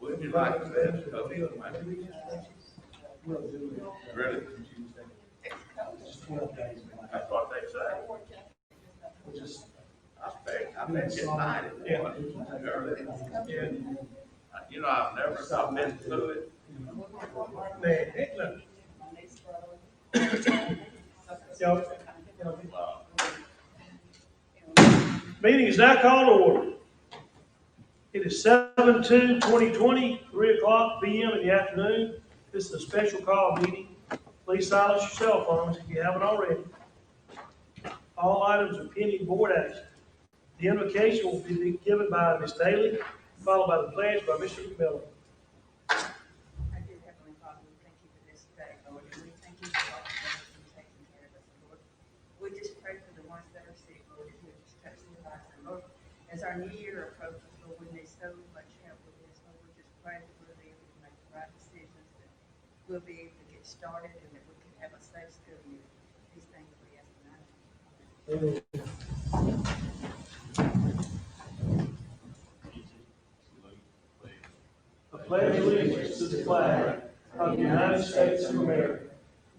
Wouldn't you like to have a couple of money? Really? That's what they say. I bet you 90 early. You know, I've been through it. Wow. Meeting is now called to order. It is 7/2/2020, 3 o'clock p.m. in the afternoon. This is a special call meeting. Please silence your cell phones if you haven't already. All items are pending board action. The invocation will be given by Ms. Daly, followed by the pledge by Mr. McMillan. Our dear Heavenly Father, we thank you for this day, Lord, and we thank you for all the things you've taken care of us, Lord. We just pray for the ones that are sick, Lord, that you just touch their lives, and Lord, as our new year approaches, Lord, we need so much help with this, Lord, we just pray that we'll be able to make the right decisions, that we'll be able to get started, and that we can have a safe school year. These things we ask tonight. I pledge allegiance to the flag of the United States of America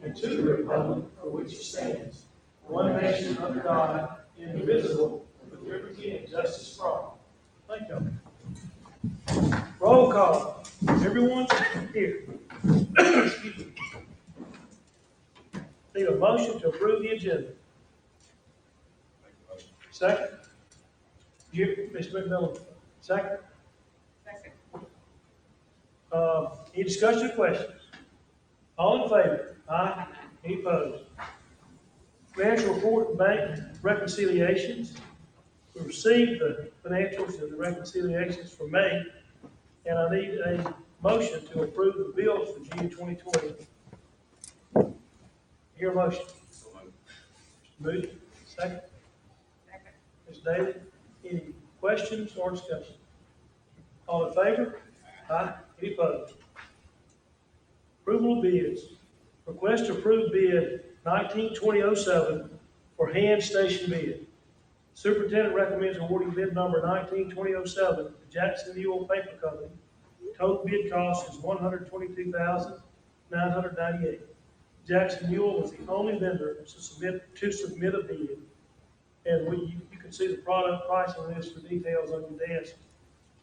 and to the republic for which it stands, one nation under God, indivisible, with liberty and justice for all. Thank you. Roll call. Everyone here. Excuse me. Need a motion to approve the agenda. Second. Mr. McMillan. Second. Second. Any discussion or questions? All in favor? Aye. Any opposed? Financial report and bank reconciliations. We received the financials and the reconciliations for May, and I need a motion to approve the bills for June 2020. Hear a motion? Mr. Moody, second. Second. Ms. Daly, any questions or discussion? All in favor? Aye. Any opposed? Approval of bids. Request to approve bid 192007 for hand station bid. Superintendent recommends awarding bid number 192007 to Jackson Mule Paper Company. Total bid cost is $122,998. Jackson Mule was the only vendor to submit a bid. And you can see the product pricing list for details on your desk.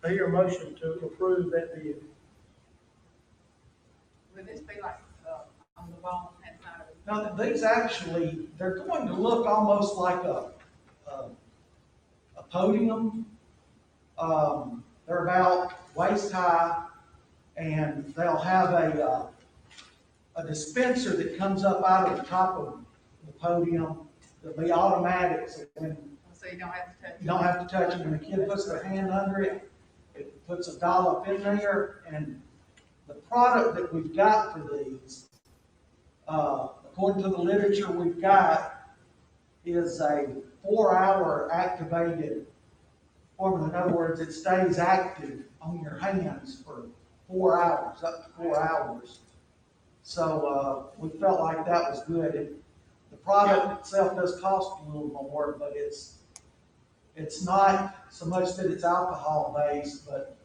I hear a motion to approve that bid. Would this be like, on the wall, hand side of it? Now, these actually, they're going to look almost like a podium. They're about waist high, and they'll have a dispenser that comes up out of the top of the podium. It'll be automatic, so when So you don't have to touch it? you don't have to touch it. When the kid puts their hand under it, it puts a dollop in there, and the product that we've got for these, according to the literature we've got, is a 4-hour activated formula. In other words, it stays active on your hands for 4 hours, up to 4 hours. So we felt like that was good. The product itself does cost a little more, but it's not so much that it's alcohol based, but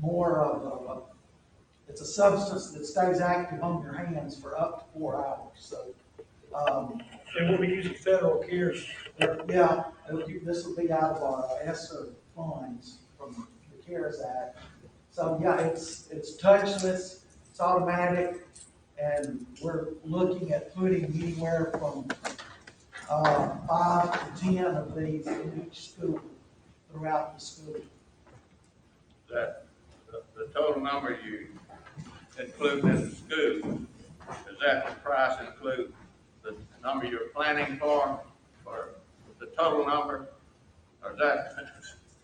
more of it's a substance that stays active on your hands for up to 4 hours. So, And we'll be using federal CARES. yeah, this will be out of our ESSER funds from the CARES Act. So, yeah, it's touchless, it's automatic, and we're looking at putting anywhere from 5 to 10 of these in each school throughout the school. That, the total number you include in the school, does that price include the number you're planning for, or the total number? Or is that,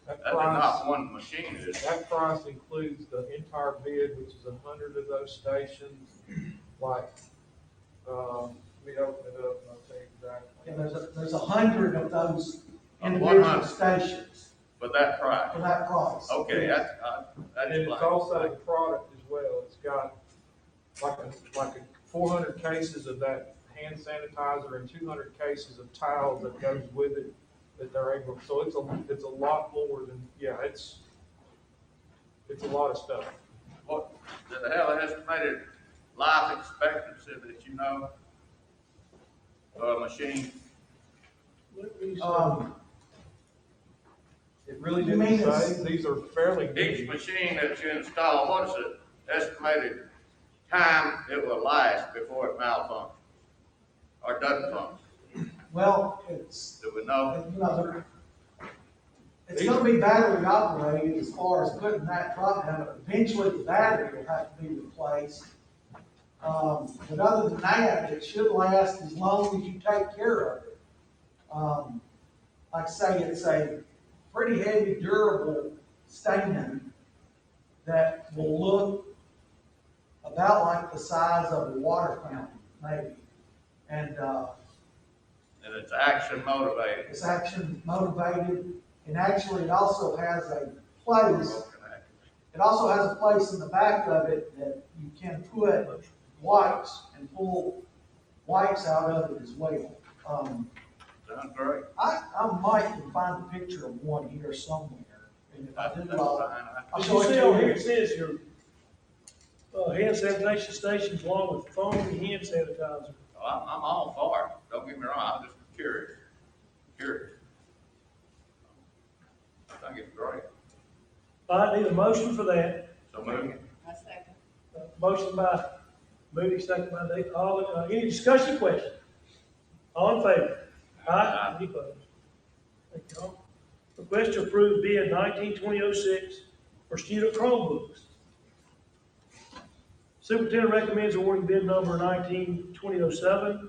that's not one machine, is it? That price includes the entire bid, which is 100 of those stations, like, let me open it up and I'll tell you exactly. Yeah, there's 100 of those Of individual 100. stations For that price? for that price. Okay, that And it's explains. also the product as well. It's got like a 400 cases of that hand sanitizer and 200 cases of towels that goes with it that they're able, so it's a lot more than, yeah, it's It's a lot of stuff. What, do they have an estimated life expectancy that you know? Of a machine? Let me see. It really You mean didn't it's- say, these are fairly Each new. machine that you install, what is the estimated time it will last before it malfunctions? Or doesn't function? Well, it's, Do we know? you know, it's gonna be battery operated as far as putting that truck down. Eventually, the battery will have to be replaced. But other than that, it should last as long as you take care of it. Like I say, it's a pretty heavy, durable stand that will look about like the size of a water fountain, maybe. And, And it's action motivated. it's action motivated, and actually it also has a place, it also has a place in the back of it that you can put wipes and pull wipes out of it as well. Sounds great. I might can find a picture of one here somewhere, and if I That's do, fine. I'll Did show you it see on to here, you. it says your, hand sanitation stations along with foam and hand sanitizer. I'm all for it. Don't get me wrong, I'm just curious. Curious. I think it's great. All right, need a motion for that. So move. I second. Motion by Moody, second by Nate. All, any discussion question? All in favor? Aye. Any opposed? Thank you all. Request to approve bid 19-2006 for student Chromebooks. Superintendent recommends awarding bid number 19-2007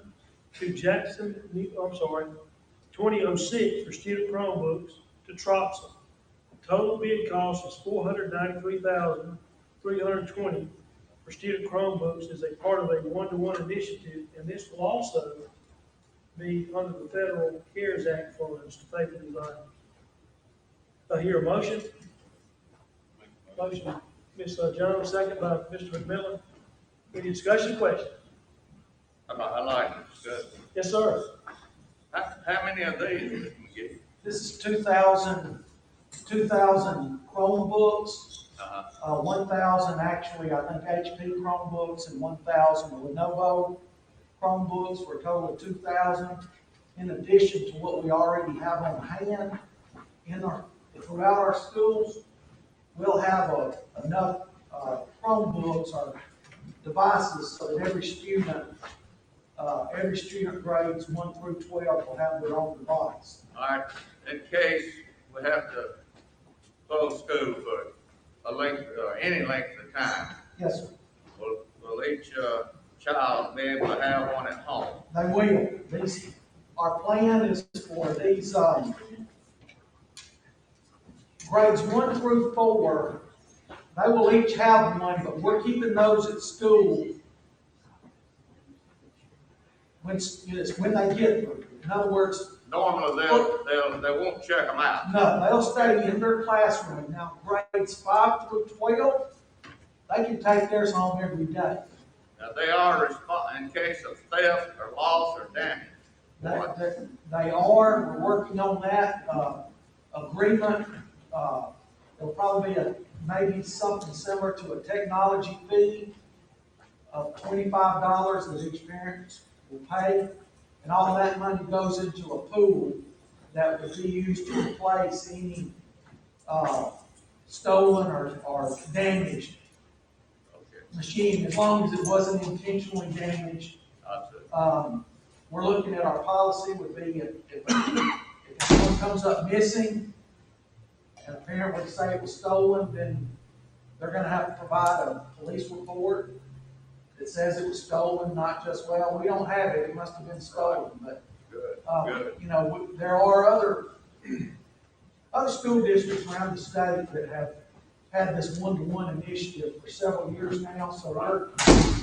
to Jackson, 2006 for student Chromebooks to Tropson. Total bid cost is $493,320 for student Chromebooks as a part of a one-to-one initiative, and this will also be under the Federal CARES Act funds to pay for these items. I hear a motion. Motion, Ms. Jones, second by Mr. McMillan. Any discussion, question? I like it. It's good. Yes, sir. How many of these did we get? This is 2,000 Chromebooks, 1,000 actually, I think HP Chromebooks, and 1,000 Lenovo Chromebooks for a total of 2,000. In addition to what we already have on hand throughout our schools, we'll have enough Chromebooks or devices so that every student grades 1 through 12 will have their own device. All right, in case we have to close school for a length, or any length of time, Yes, sir. will each child be able to have one at home? They will. Our plan is for these, grades 1 through 4, they will each have one, but we're keeping those at school when they get them. In other words, Normally, they won't check them out. no, they'll stay in their classroom. Now, grades 5 through 12, they can take theirs home every day. Now, they are in case of theft or loss or damage. What? They are, we're working on that, agreement, there'll probably be maybe something similar to a technology fee of $25 that each parent will pay, and all that money goes into a pool that would be used to replace any, stolen or damaged Okay, machine, as long as it wasn't intentionally damaged. that's it. We're looking at our policy would be if one comes up missing and a parent would say it was stolen, then they're gonna have to provide a police report that says it was stolen, not just, well, we don't have it, it must have been stolen, but, Good, good. you know, there are other school districts around the state that have had this one-to-one initiative for several years now, so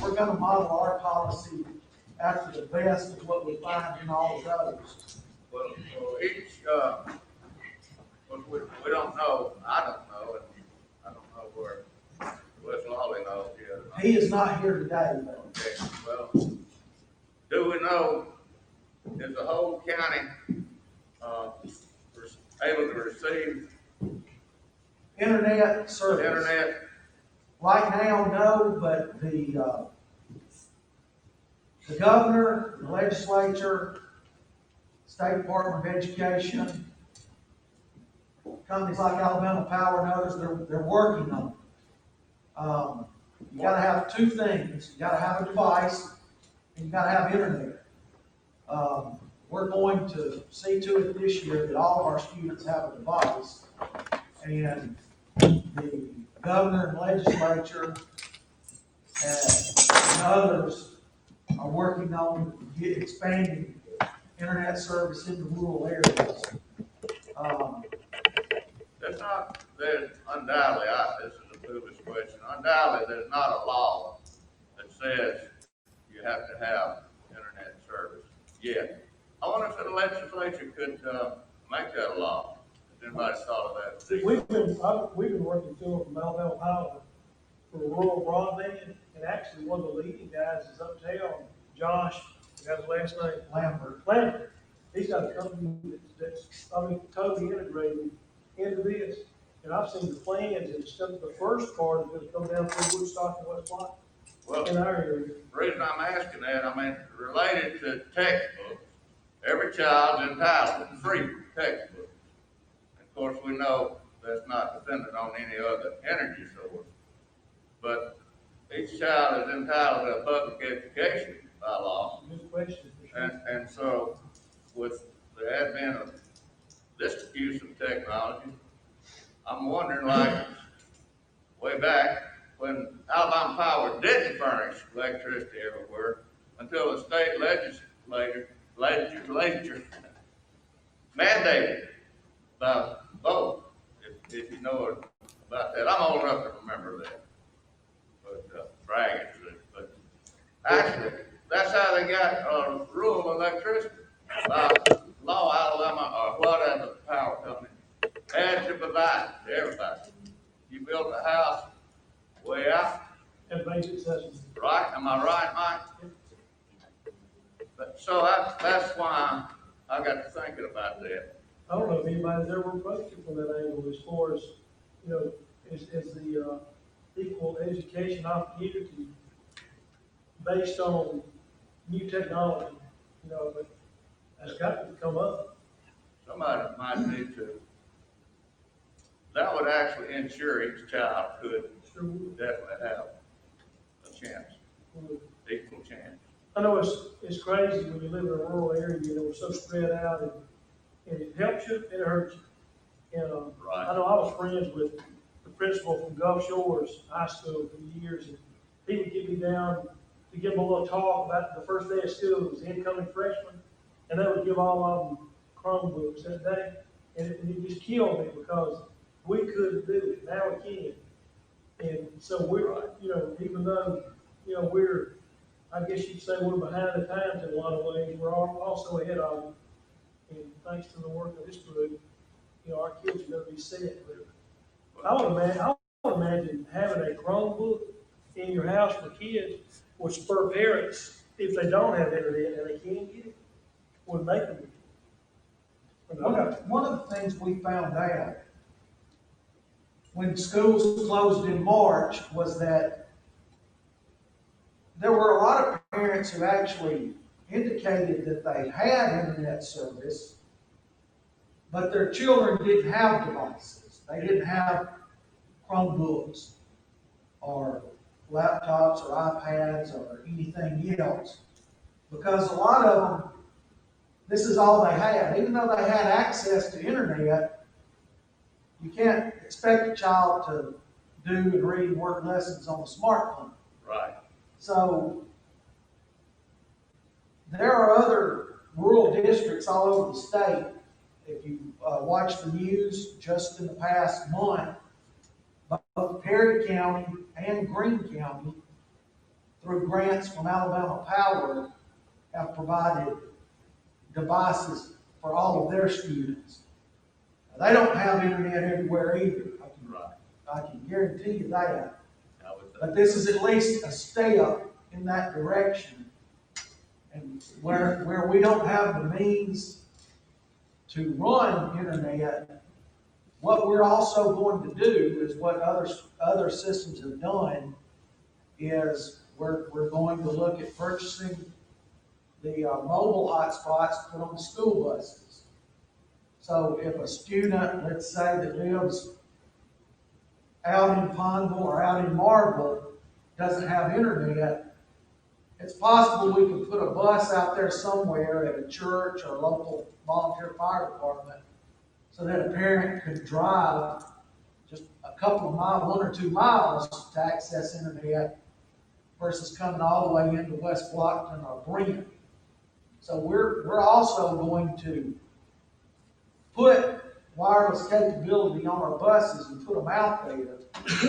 we're gonna model our policy after the best of what we find in all of those. Well, each, we don't know, I don't know, and I don't know where Wes Lawley knows yet. He is not here today, but Okay, well, do we know, is the whole county, able to receive internet service. Internet, Right now, no, but the governor, the legislature, State Department of Education, companies like Alabama Power and others, they're working on it. You gotta have two things. You gotta have a device and you gotta have internet. We're going to see to it this year that all of our students have a device. And the governor and legislature and others are working on expanding internet service into rural areas. there's undoubtedly, this is a foolish question, undoubtedly, there's not a law that says you have to have internet service yet. I wonder if the legislature could, make that a law. Has anybody thought of that? We've been working through it from Alabama Power for rural broadband, and actually one of the leading guys is uptown, Josh, I got his last name, Lambert. He's got a company that's totally integrated into this. And I've seen the plans and stuff, the first part is gonna come down through Woodstock and West White Well, in our area. the reason I'm asking that, I mean, related to textbooks, every child's entitled to free textbooks. Of course, we know that's not dependent on any other energy source. But each child is entitled to a public education by law. Good question, for sure. And so with the advent of this use of technology, I'm wondering, like, way back when Alabama Power didn't furnish electricity everywhere until the state legislature mandated by vote, if you know about that. I'm old enough to remember that. But, bragging, but actually, that's how they got, rural electricity. By law, Alabama, or whatever power company, had to provide to everybody. You built a house way out, And basic accessible. right? Am I right, Mike? But, so that's why I got to thinking about that. I don't know if anybody's ever approached it from that angle as far as, you know, as the, equal education opportunity based on new technology, you know, but that's got to come up. Somebody might need to, that would actually ensure each child could Sure would. definitely have a chance, Would. equal chance. I know it's crazy when you live in a rural area, you know, we're so spread out and it helps you and it hurts you. And, Right. I know I was friends with the principal from Gulf Shores High School for years, and he would get me down to give them a little talk about the first day of school, it was incoming freshmen, and they would give all of them Chromebooks that day, and it just killed me because we couldn't do it, now we can. And so we're, you know, even though, you know, we're, I guess you'd say we're behind the times in a lot of ways, we're also ahead of them. And thanks to the work of this group, you know, our kids are gonna be set. I would imagine having a Chromebook in your house for kids would spur parents, if they don't have internet and they can get it, would make them. One of the things we found out when schools closed in March was that there were a lot of parents who actually indicated that they had internet service, but their children didn't have devices. They didn't have Chromebooks or laptops or iPads or anything else. Because a lot of them, this is all they had. Even though they had access to internet, you can't expect a child to do and read and work lessons on a smartphone. Right. So there are other rural districts all over the state. If you watch the news just in the past month, both Perry County and Greene County, through grants from Alabama Power, have provided devices for all of their students. Now, they don't have internet everywhere either. I can guarantee you that. But this is at least a step in that direction. And where we don't have the means to run internet, What we're also going to do is what other systems have done is we're going to look at purchasing the mobile hotspots to put on the school buses. So if a student, let's say that lives out in Pondville or out in Marville, doesn't have internet, it's possible we can put a bus out there somewhere at a church or local volunteer fire department so that a parent could drive just a couple of miles, 1 or 2 miles to access internet versus coming all the way into West Blockton or Brent. So we're also going to put wireless capability on our buses and put them out there.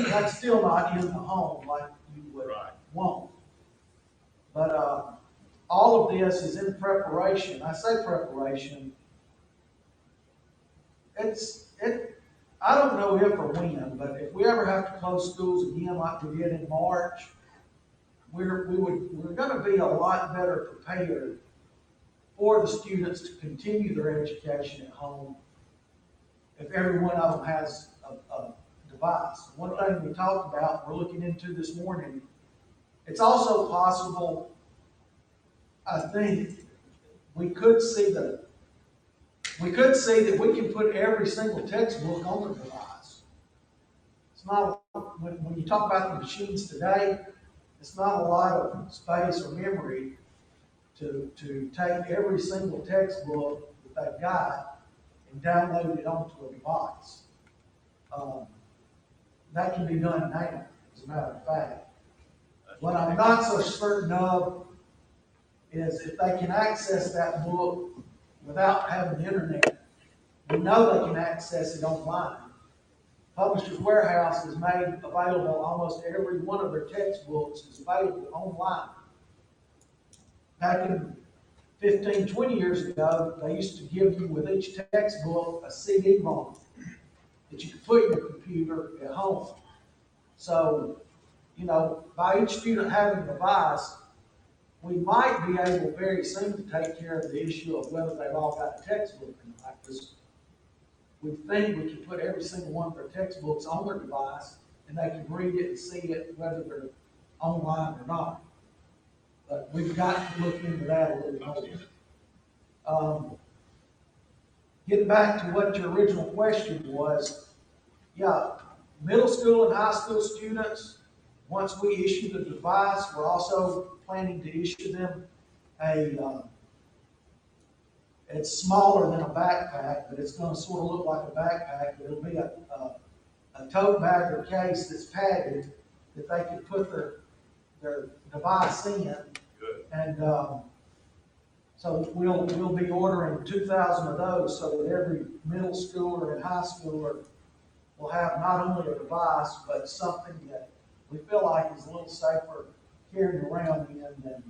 That's still not in the home like you would Right. want. But all of this is in preparation. I say preparation. I don't know if or when, but if we ever have to close schools again like we did in March, we're gonna be a lot better prepared for the students to continue their education at home if every one of them has a device. One thing we talked about, we're looking into this morning, it's also possible, I think, we could see that we can put every single textbook on the device. It's not, when you talk about the machines today, it's not a lot of space or memory to take every single textbook that they've got and download it onto a device. That can be done now, as a matter of fact. What I'm not so certain of is if they can access that book without having the internet. We know they can access it online. Publishers Warehouse has made available almost every one of their textbooks is available online. Back in 15, 20 years ago, they used to give you with each textbook a CD-ROM that you could put in your computer at home. So, by each student having a device, we might be able very soon to take care of the issue of whether they've all got a textbook or not. Because we think we can put every single one of their textbooks on their device and they can read it and see it whether they're online or not. But we've got to look into that a little more. Getting back to what your original question was, yeah, middle school and high school students, once we issue the device, we're also planning to issue them it's smaller than a backpack, but it's gonna sort of look like a backpack, but it'll be a tote bag or case that's padded that they can put their device in. Good. And, so we'll be ordering 2,000 of those so that every middle schooler and high schooler will have not only a device, but something that we feel like is a little safer carrying around in than,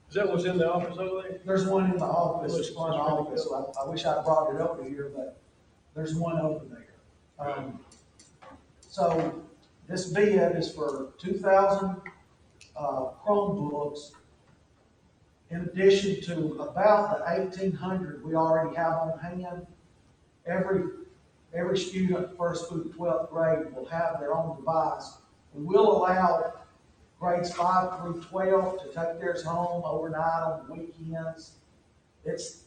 Is that what's in the office over there? there's one in the office, it's front office, I wish I brought it over here, but there's one over there. So this bid is for 2,000 Chromebooks, in addition to about the 1,800 we already have on hand. Every student, first through 12th grade, will have their own device. We will allow grades 5 through 12 to take theirs home overnight on the weekends. It's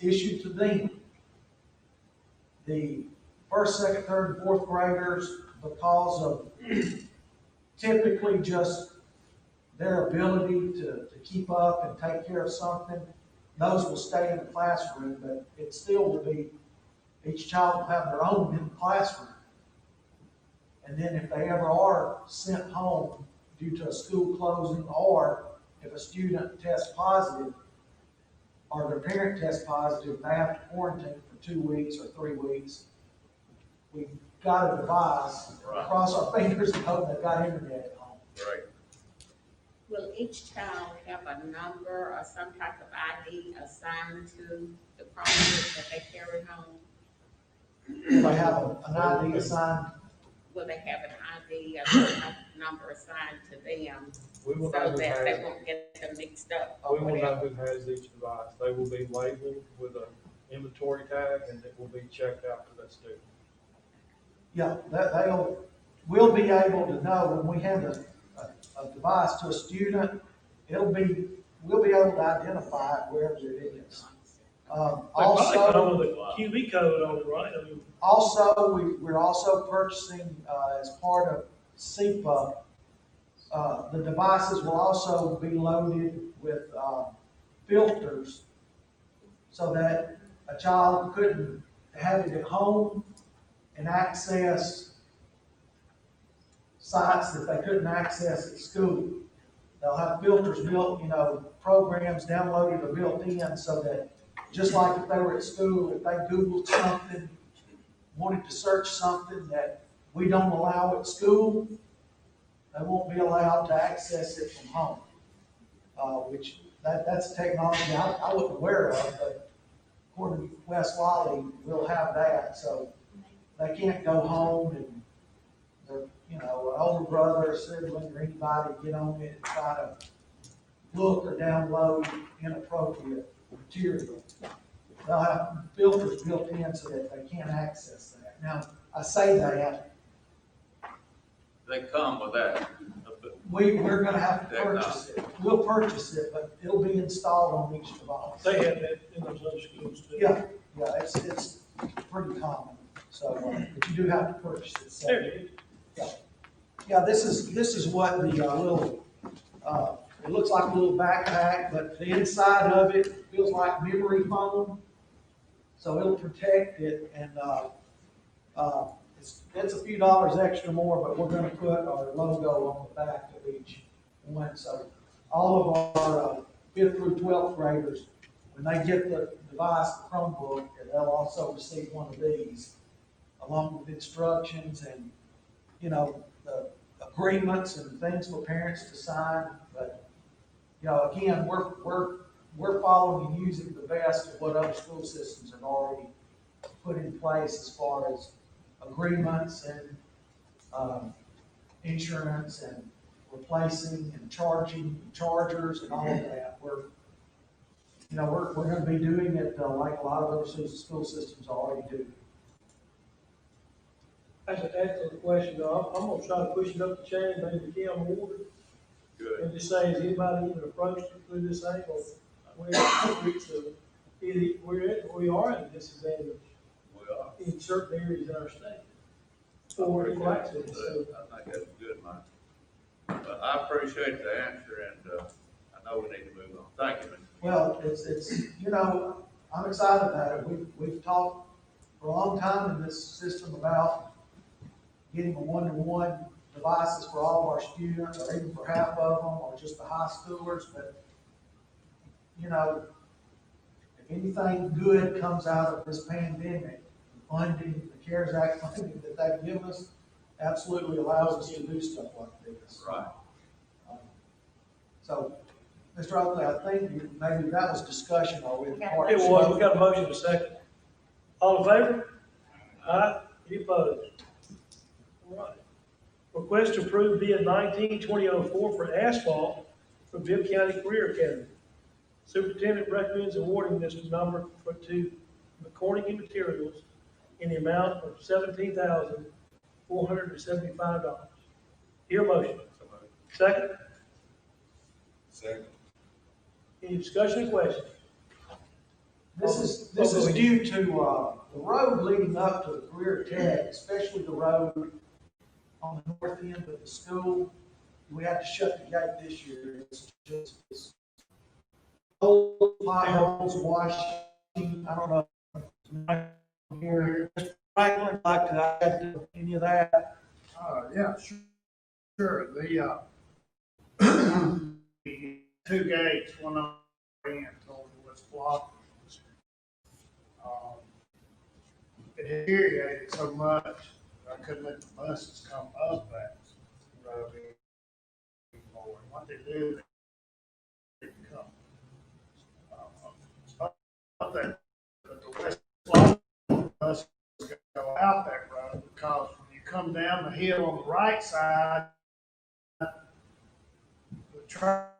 issued to them. The first, second, third, and fourth graders, because of typically just their ability to keep up and take care of something, those will stay in the classroom, but it still will be, each child will have their own in the classroom. And then if they ever are sent home due to a school closing, or if a student tests positive, or their parent tests positive, they have to quarantine for 2 weeks or 3 weeks. We've got a device, cross our fingers and hope they've got internet at home. Right. Will each child have a number or some type of ID assigned to the Chromebook that they carry home? Will they have an ID assigned? Will they have an ID, a certain number assigned to them We so will that know who they has, won't get them mixed up we or will know whatever? who has each device. They will be labeled with an inventory tag and it will be checked out to that student. Yeah, we'll be able to know when we hand a device to a student, we'll be able to identify it wherever it is. They probably come Also, with a QB code on it, right? I mean, we're also purchasing, as part of SEPA, the devices will also be loaded with, filters so that a child couldn't have it at home and access sites that they couldn't access at school. They'll have filters built, programs downloaded or built in so that, just like if they were at school, if they Googled something, wanted to search something that we don't allow at school, they won't be allowed to access it from home. That's technology I wasn't aware of, but according to West Wally, we'll have that, so they can't go home and their, an older brother or sibling or anybody get on it and try to look or download inappropriate material. They'll have filters built in so that they can't access that. Now, I say that, They come with that. we're gonna have to purchase it. We'll purchase it, but it'll be installed on each device. they have that in those other schools too. Yeah, it's pretty common, so, but you do have to purchase it. So, There it is. yeah, this is what the, little, it looks like a little backpack, but the inside of it feels like memory foam. So it'll protect it and, it's a few dollars extra more, but we're gonna put our logo on the back of each one. So all of our, 5th through 12th graders, when they get the device, the Chromebook, they'll also receive one of these along with instructions and, the agreements and things for parents to sign. But, again, we're following and using the best of what other school systems have already put in place as far as agreements and, insurance and replacing and charging chargers and all of that. We're gonna be doing it, like a lot of other school systems already do. That's an excellent question, though. I'm gonna try to push it up the chain, maybe Kim Ward, Good. and just say, has anybody even approached it through this angle? We are at a disadvantage We are. in certain areas in our state for equal access. So, I think that's a good, Mike. But I appreciate the answer, and, I know we need to move on. Thank you, Mr. Well, I'm excited about it. We've talked for a long time in this system about getting a one-to-one devices for all of our students, or even for half of them, or just the high schoolers, but, if anything good comes out of this pandemic, funding, the CARES Act funding that they've given us, absolutely allows us to do stuff like this. Right. So, Mr. Oakley, I think maybe that was discussion, or we. it was, we got a motion in a second. All in favor? Aye. Any opposed? All right. Request to approve bid 19-2004 for asphalt for Bibb County Career Academy. Superintendent recommends awarding this number to McCormick and Materials in the amount of $17,475. Hear a motion? Second? Second. Any discussion or question? This is due to, the road leading up to the career tech, especially the road on the north end of the school. We had to shut the gate this year. It's old potholes, washing, I don't know. Here, Mr. Franklin, like to add any of that? Yeah, sure. The two gates, one on the end, told was blocked. It deteriorated so much, I couldn't let the buses come up that road anymore. And what they do, they come. But the West Florida buses go out that road because when you come down the hill on the right side, the traffic,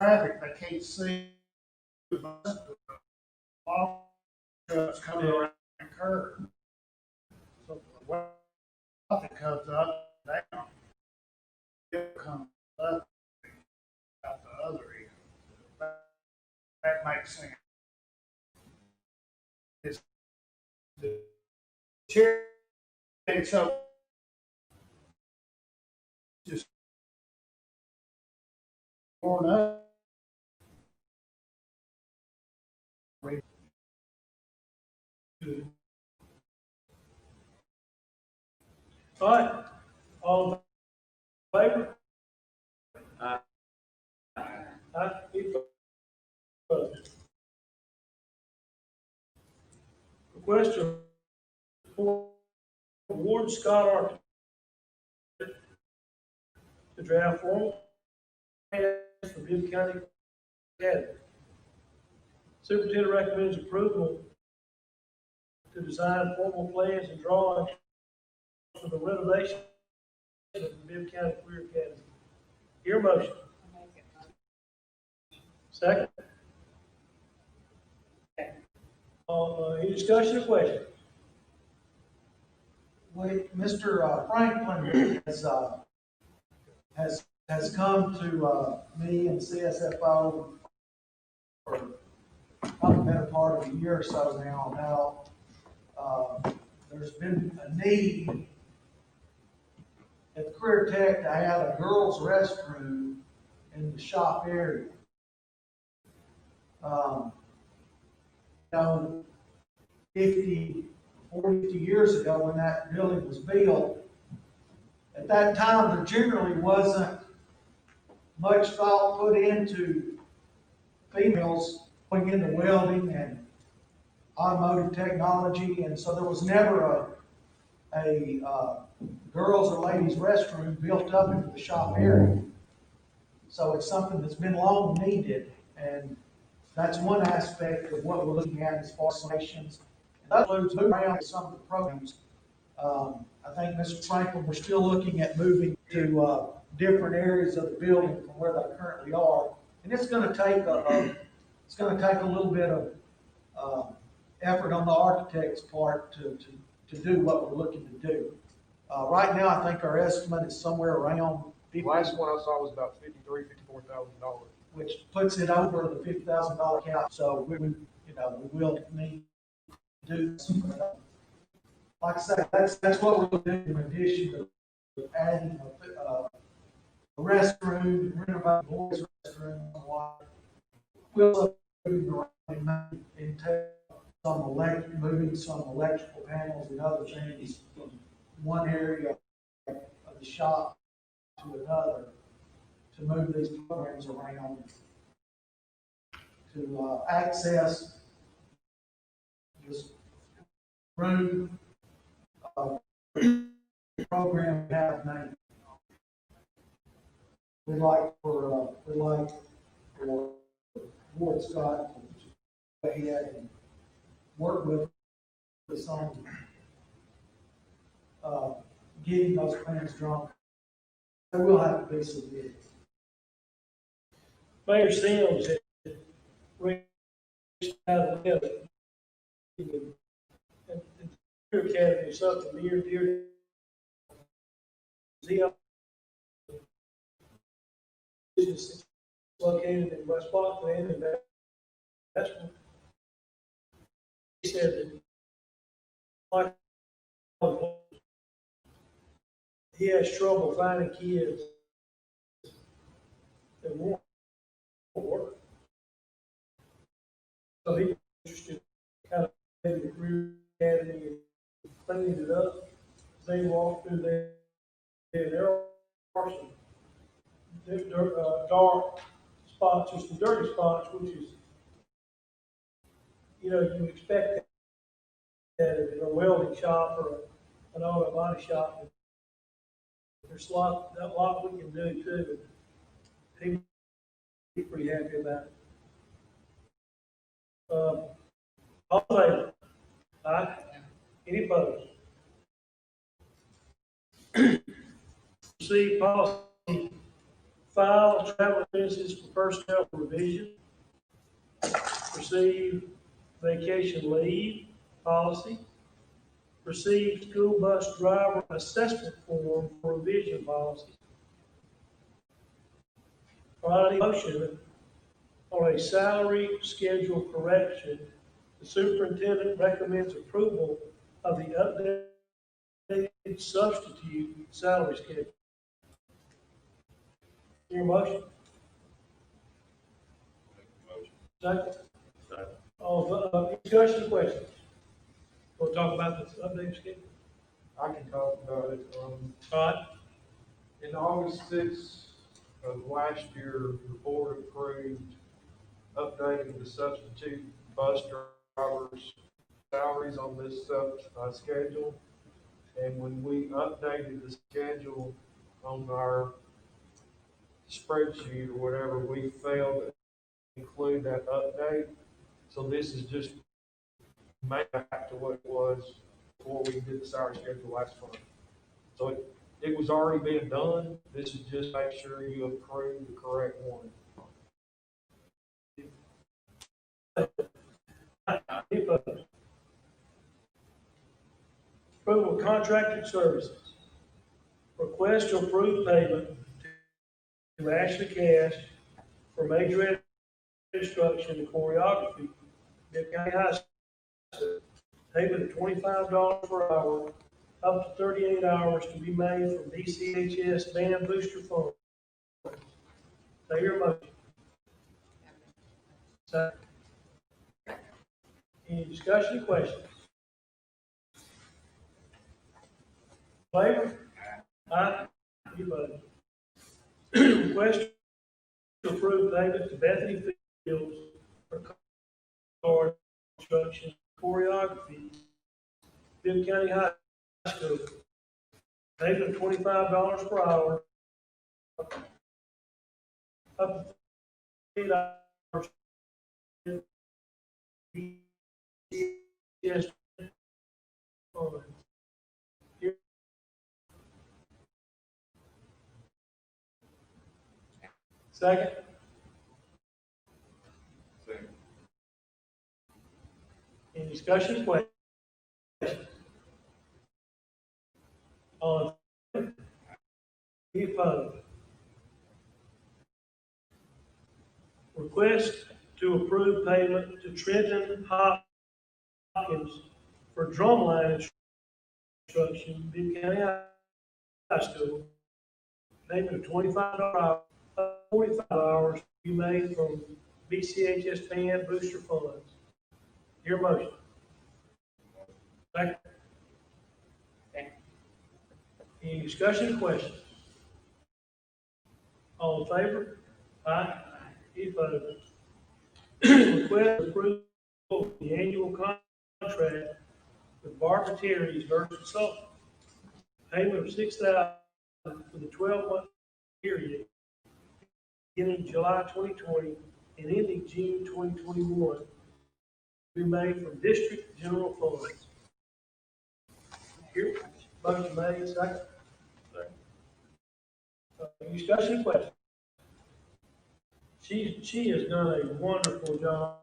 they can't see the bus trucks coming around the curve. it comes up and down, it comes up out the other end. That makes sense. It's the chair, so just torn up. All right, all in favor? Aye. Aye, any opposed? Request to award Scott Architect to draft formal plans for Bibb County Academy. Superintendent recommends approval to design formal plans and drawings for the renovation of the Bibb County Career Academy. Your motion. Second. Any discussion or question? Mr. Franklin has come to, me and CSFO for probably the better part of a year or so now. There's been a need at the Career Tech to have a girls' restroom in the shop area. You know, 40 years ago when that building was built, at that time, there generally wasn't much thought put into females going into welding and automotive technology, and so there was never a girls' or ladies' restroom built up into the shop area. So it's something that's been long needed, and that's one aspect of what we're looking at as far as stations. That includes moving around some of the programs. I think, Mr. Franklin, we're still looking at moving to different areas of the building from where they currently are. And it's gonna take a little bit of effort on the architect's part to do what we're looking to do. Right now, I think our estimate is somewhere around The last one I saw was about $54,000. which puts it over the $50,000 cap. So we will need to do some. Like I said, that's what we're doing in addition to adding a restroom, renovating boys' restroom. We'll entail moving some electrical panels and other things from one area of the shop to another to move these programs around to access this room program we have now. We'd like for Ward Scott to go ahead and work with us on getting those plans drawn. There will have to be some bids. Mayor Sims had reached out a letter. And Career Academy is something near and dear to Zia. Business located in West Blockland, and that's what he said that like he has trouble finding kids that want work. So he's interested kind of in the Career Academy and cleaning it up. They walk through there, and there are some dark spots, or some dirty spots, which is, you expect that in a welding shop or an auto body shop. There's a lot we can do too. He's pretty happy about it. All in favor? Aye. Any opposed? See policy, file travel expenses for personnel revision. Receive vacation leave policy. received school bus driver assessment form for revision policy. All right, I need a motion on a salary schedule correction. The superintendent recommends approval of the updated substitute salary schedule. Your motion? Second? Second. All, discussion, questions? We'll talk about this updated schedule. I can talk about it. All right, In August 6th of last year, the board approved updating the substitute bus drivers' salaries on this schedule. And when we updated the schedule on our spreadsheet or whatever, we failed to include that update. So this is just made back to what it was before we did the salary schedule last month. So it was already being done. This is just make sure you approve the correct one. any opposed? Approval of contracted services. Request to approve payment to Ashley Cash for major ed instruction and choreography, Bibb County High School. Payment of $25 per hour, up to 38 hours to be made from BCHS Band Booster Fund. Say your motion. Second. Any discussion or questions? Favor? Aye. Any opposed? Request to approve payment to Bethany Fields for card instruction choreography, Bibb County High School. Payment of $25 per hour, up to 8 hours. Yes. Second. Second. Any discussion, questions? All in favor? Any opposed? Request to approve payment to Trenton Hopkins for drumline instruction, Bibb County High School. Payment of $25, 45 hours to be made from BCHS Band Booster Funds. Your motion. Second. Second. Any discussion or questions? All in favor? Aye. Any opposed? Request approval of the annual contract with Barbara Terry's Nurse Consultant. Payment of $6,000 for the 12-month period beginning July 2020 and ending June 2021 to be made from district general funds. Here, motion made, second. Discussion, question? She has done a wonderful job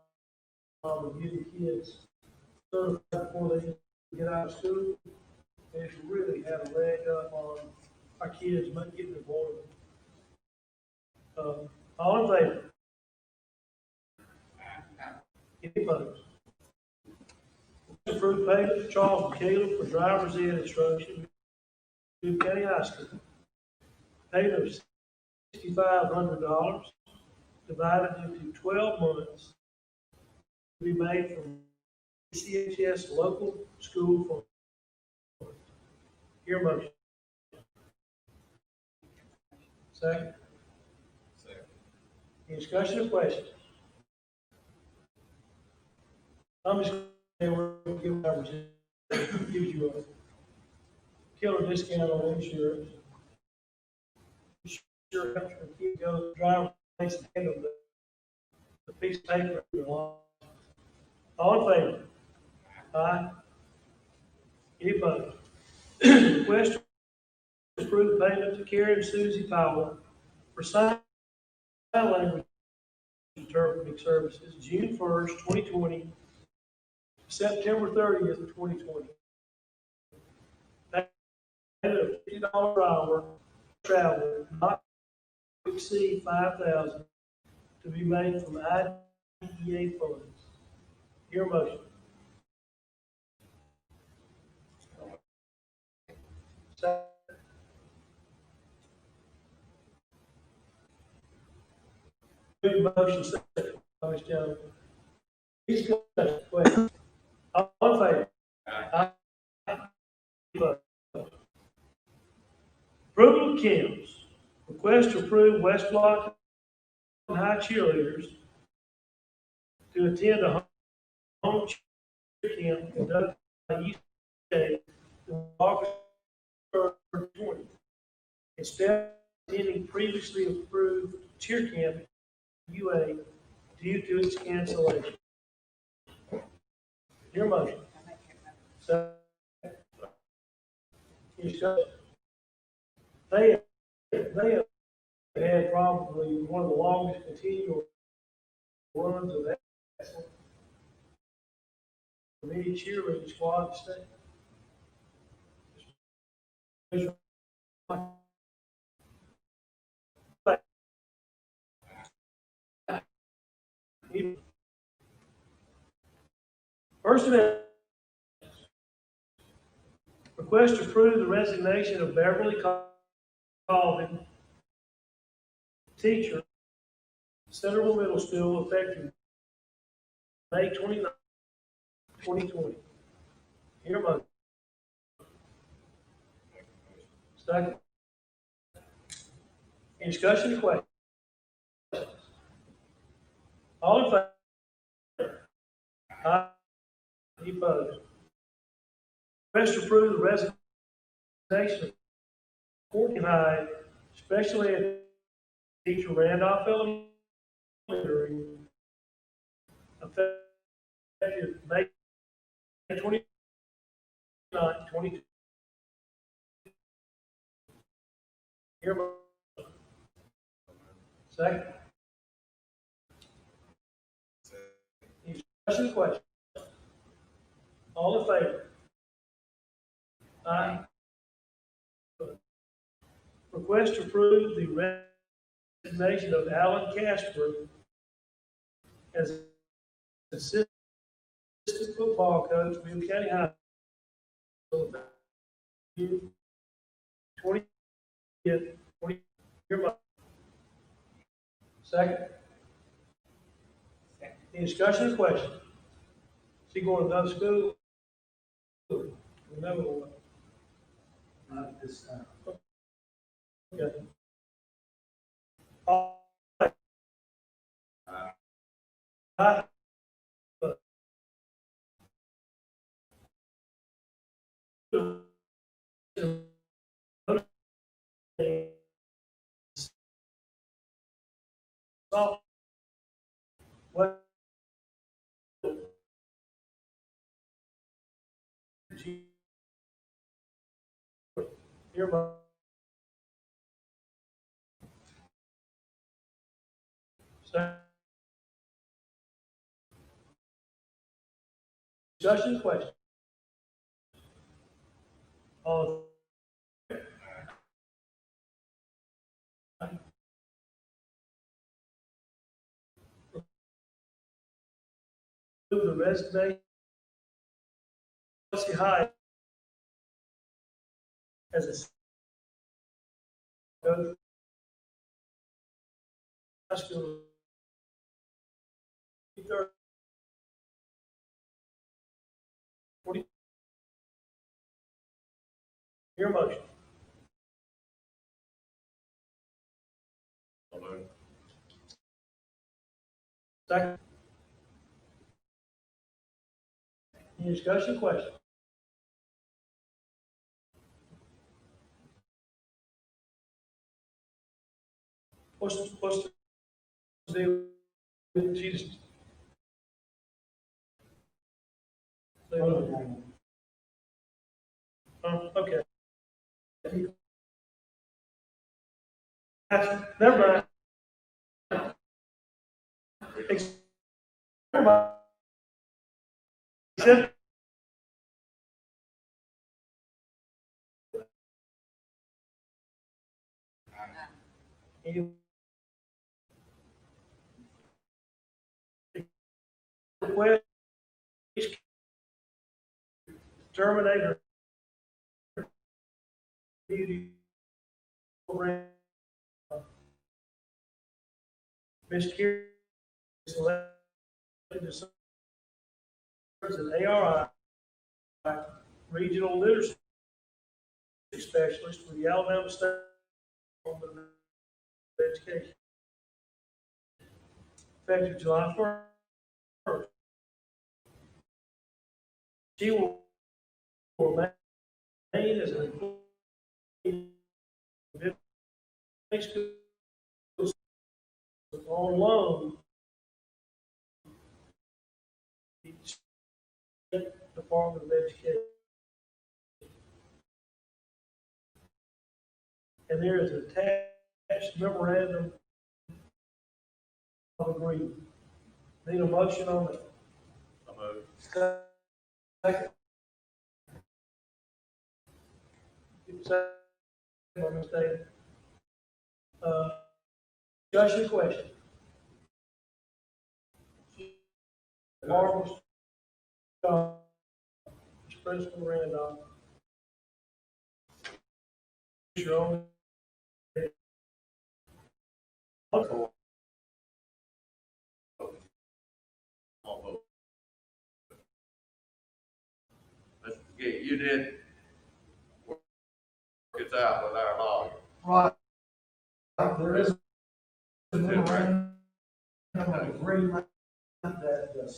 of getting kids certified before they get out of school. And it's really had a leg up on our kids getting involved. All in favor? Any opposed? Approved payment to Charles McCallum for driver's ed instruction, Bibb County High School. Payment of $6,500 divided into 12 months to be made from CHS local school fund. Your motion. Second. Second. Any discussion or questions? I'm just going to give numbers. Gives you a killer discount on insurance. Sure helps when kids go to the driver's license and hand them the piece of paper. All in favor? Aye. Any opposed? Request to approve payment to Karen Susie Powell for sign language interpreting services, June 1st, 2020, September 30th, 2020. $50 per hour travel, not to exceed 5,000, to be made from IDEA funds. Your motion. Second. Motion second, by Ms. Jones. Discussion, question. All in favor? Aye. Opposed? Approval of Kim's. Request to approve West Block High cheerleaders to attend a home cheer camp conducted by UCA on August 20th. Instead of attending previously approved cheer camp UA due to its cancellation. Your motion. I make that motion. So, discussion. They have had probably one of the longest continual runs of that. Many cheerleading squad in the state. Personnel. Request to approve the resignation of Beverly Colvin, teacher, Centerville Middle School, effective May 29, 2020. Your motion. Second. Any discussion or question? All in favor? Aye. Any opposed? Request to approve the resignation of Courtney Hyde, special ed teacher, Randolph Elementary, effective May 29, 2020. Your motion. Second. Any discussion or question? All in favor? Aye. Request to approve the resignation of Alan Casper as assistant football coach, William County High School. 20, your motion. Second. Any discussion or question? Is he going to another school? Another one? Not this time. Okay. All right. Aye. What? Your motion. Second. Discussion, question? All. The resignation of Chelsea Hyde as a coach high school. 40. Your motion. Second. Any discussion, question? What's the deal with Jesus? Okay. Never mind. Never mind. Except Any request? Terminate her duty. Ms. Carey is elected to serve as an ARI Regional Literacy Specialist with the Alabama State Department of Education. Effective July 1st. She will remain as an employee of the school on loan. The State Department of Education. And there is an attached memorandum of agreement. Need a motion on it? So moved. Second. Second by Ms. Davis. Discussion question? Marvel, Principal Randolph. Your own. Mr. McGee, you did work it out with our lawyer. Right. There is a memorandum of agreement that the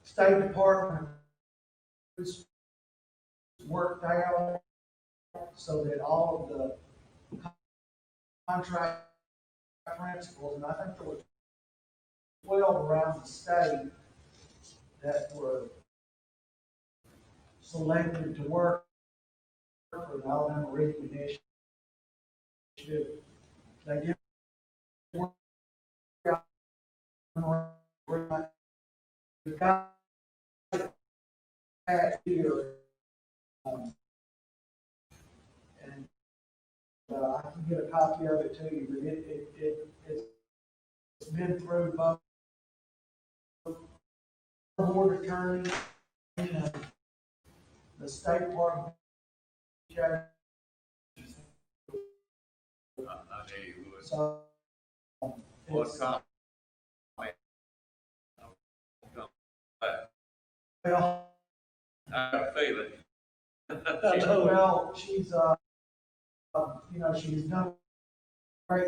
State Department has worked out so that all of the contract principals, and I think there were 12 around the state that were selected to work for the Alabama Reading Initiative. They did work out the guy here, and I can get a copy of it to you, but it's been through both board attorney and the State Department judge. I knew you would. So, What it's, comment? well, I got a feeling. well, she's, you know, she's done great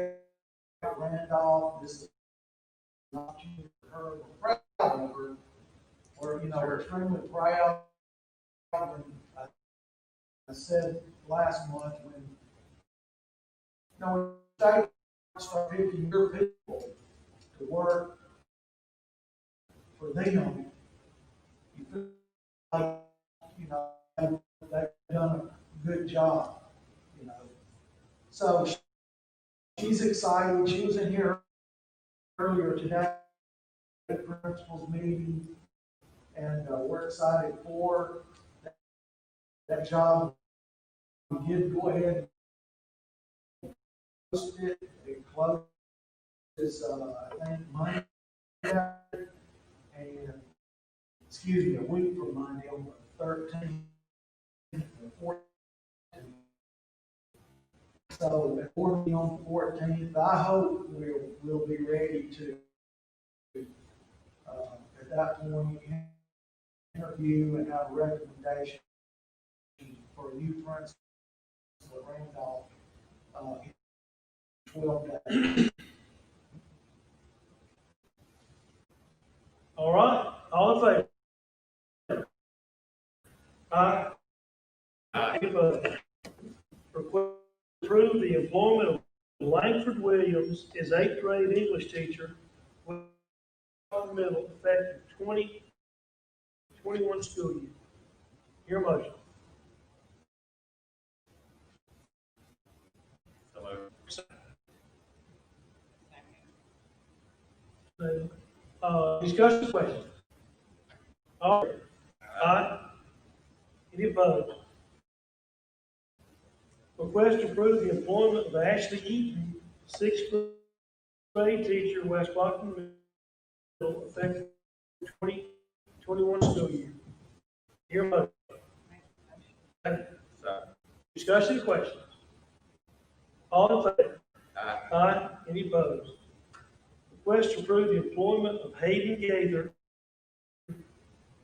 at Randolph. This is an opportunity for her. We're proud of her. We're, you know, we're extremely proud. And I said last month when, you know, state start picking your people to work for them, you feel like, you know, they've done a good job, you know. So she's excited. She was in here earlier today at the principal's meeting, and we're excited for that job. We did go ahead and post it. It closes, I think, Monday, and, excuse me, a week from Monday on the 13th and 14th. So, accordingly on the 14th, I hope we'll be ready to, at that point, interview and have a recommendation for a new principal at Randolph, in 12 days. All right, all in favor? Aye. Any opposed? Request to approve the employment of Langford Williams as eighth grade English teacher with middle effective 2021 school year. Your motion. So moved. Discussion question. All right. Aye. Any opposed? Request to approve the employment of Ashley Eaton, sixth grade teacher, West Blockton Middle, effective 2021 school year. Hear a motion. Second. Second. Discussion or questions? All in favor? Aye. Aye. Any opposed? Request to approve the employment of Hayden Gaither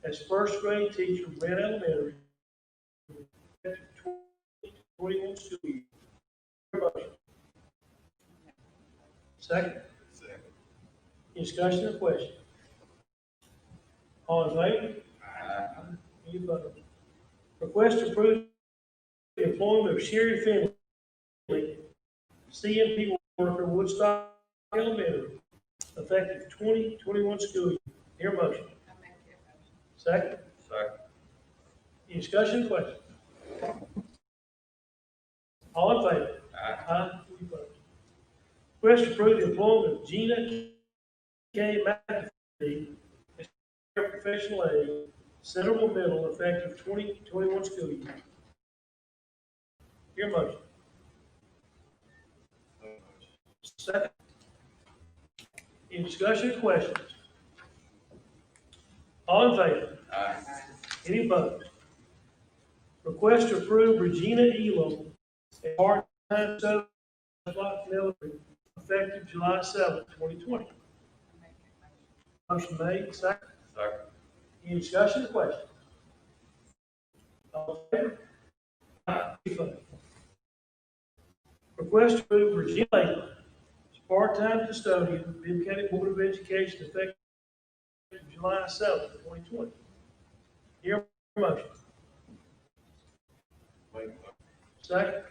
as first grade teacher, Red Elementary, effective 2021 school year. Hear a motion. Second. Second. Any discussion or question? All in favor? Aye. Any opposed? Request to approve the employment of Sherry Finley, CMP worker, Woodstock Elementary, effective 2021 school year. Hear a motion. I make that motion. Second. Second. Any discussion or question? All in favor? Aye. Aye. Any opposed? Request to approve the employment of Gina K. McAfee as professional aide, Centerville Middle, effective 2021 school year. Hear a motion. Second. Any discussion or questions? All in favor? Aye. Any opposed? Request to approve Regina Elam as part-time sub military, effective July 7th, 2020. I make that motion. Motion made, second. Second. Any discussion or question? All in favor? Aye. Any opposed? Request to approve Regina Elam as part-time custodian, Bibb County Board of Education, effective July 7th, 2020. Hear a motion. Wait, Second.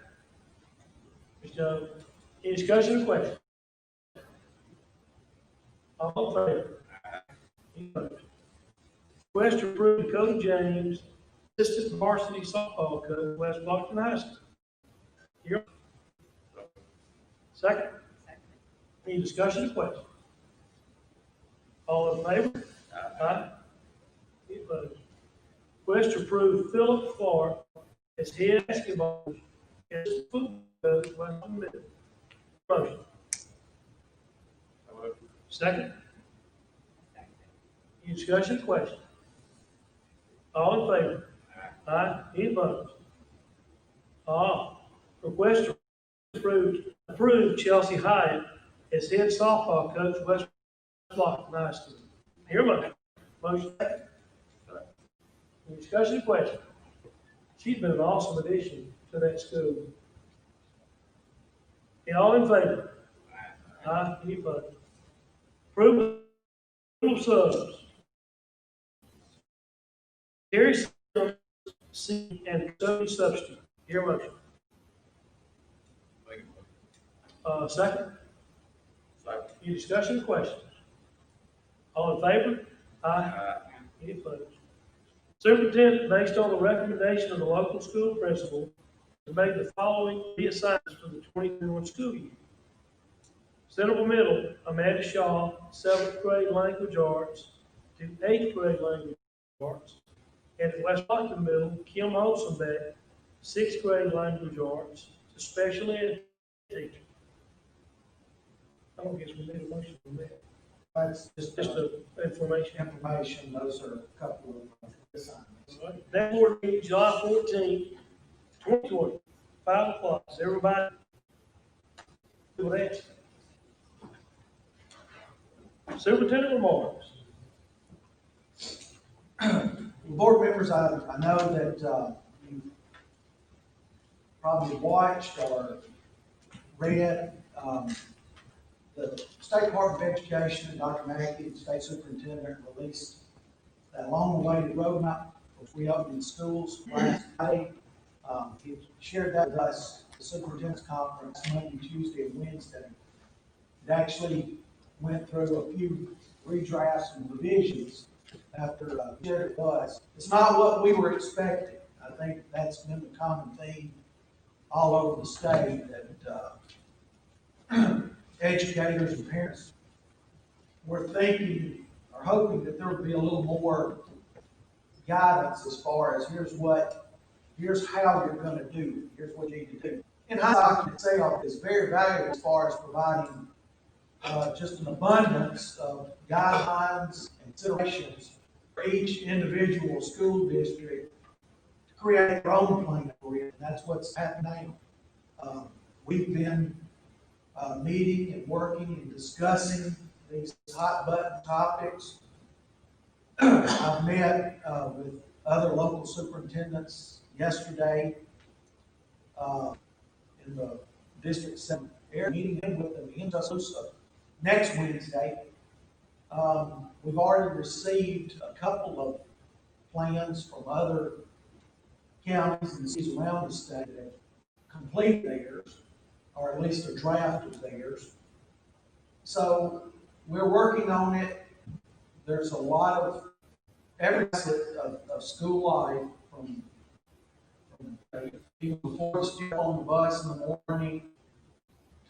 Ms. Jones, any discussion or question? All in favor? Any opposed? Request to approve Dakota James, assistant varsity softball coach, West Blockton High School. Here. Second. Second. Any discussion or question? All in favor? Aye. Any opposed? Request to approve Philip Clark as head basketball coach, as football coach, West Blockton Middle. Motion. Second. Second. Any discussion or question? All in favor? Aye. Any opposed? Request to approve Chelsea Hyatt as head softball coach, West Blockton High School. Hear a motion. Motion second. Any discussion or question? She's been an awesome addition to that school. All in favor? Aye. Any opposed? Approval of subs. Terry Sims, C, and custodian substitute. Hear a motion. Make a Second. Second. Any discussion or questions? All in favor? Aye. Aye. Any opposed? Superintendent, based on the recommendation of the local school principal, has made the following reassignments for the 2021 school year. Centerville Middle, Amanda Shaw, seventh grade language arts to eighth grade language arts. And at West Blockton Middle, Kim Olsenbeck, sixth grade language arts to special ed teacher. I don't guess we need a motion on that. That's Just just information. information, those are a couple of assignments. That board meeting July 14th, 2020, 5 o'clock. Is everybody do that? Superintendent remarks. Board members, I know that you probably watched or read the State Department of Education, Dr. Mackey, the state superintendent, released that long-awaited roadmap, which we opened in schools last Friday. He shared that with us, the superintendent's conference, Monday, Tuesday, and Wednesday. It actually went through a few redrafts and revisions after he shared it with us. It's not what we were expecting. I think that's been the common theme all over the state, that educators and parents were thinking or hoping that there would be a little more guidance as far as here's how you're gonna do, here's what you need to do. in hindsight itself is very valuable as far as providing just an abundance of guidelines and considerations for each individual school district to create their own plan for it. And that's what's happening now. We've been meeting and working and discussing these hot button topics. I've met with other local superintendents yesterday in the District 7 area, meeting with them in Tuscaloosa next Wednesday. We've already received a couple of plans from other counties and cities around the state that have completed theirs, or at least a draft of theirs. So we're working on it. There's a lot of every facet of school life, from even before the student on the bus in the morning,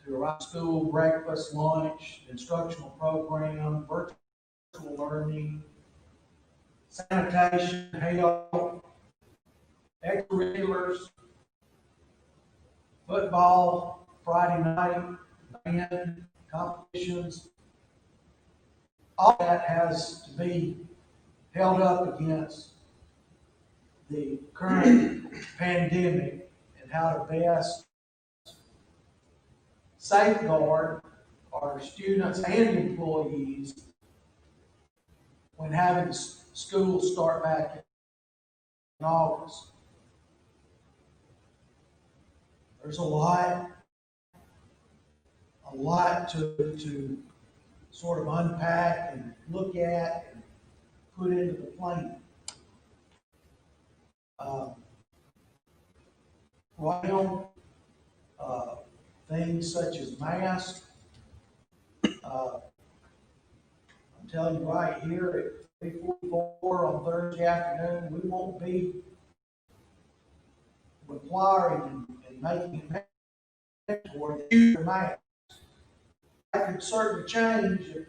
to arrive at school, breakfast, lunch, instructional program, virtual learning, sanitation, health, extracurriculars, football, Friday night, band, competitions. All that has to be held up against the current pandemic and how to best safeguard our students and employees when having school start back in August. There's a lot to sort of unpack and look at and put into the plan. Right now, things such as masks, I'm telling you right here at 3:44 on Thursday afternoon, we won't be requiring and making it mandatory to use the mask. That could certainly change if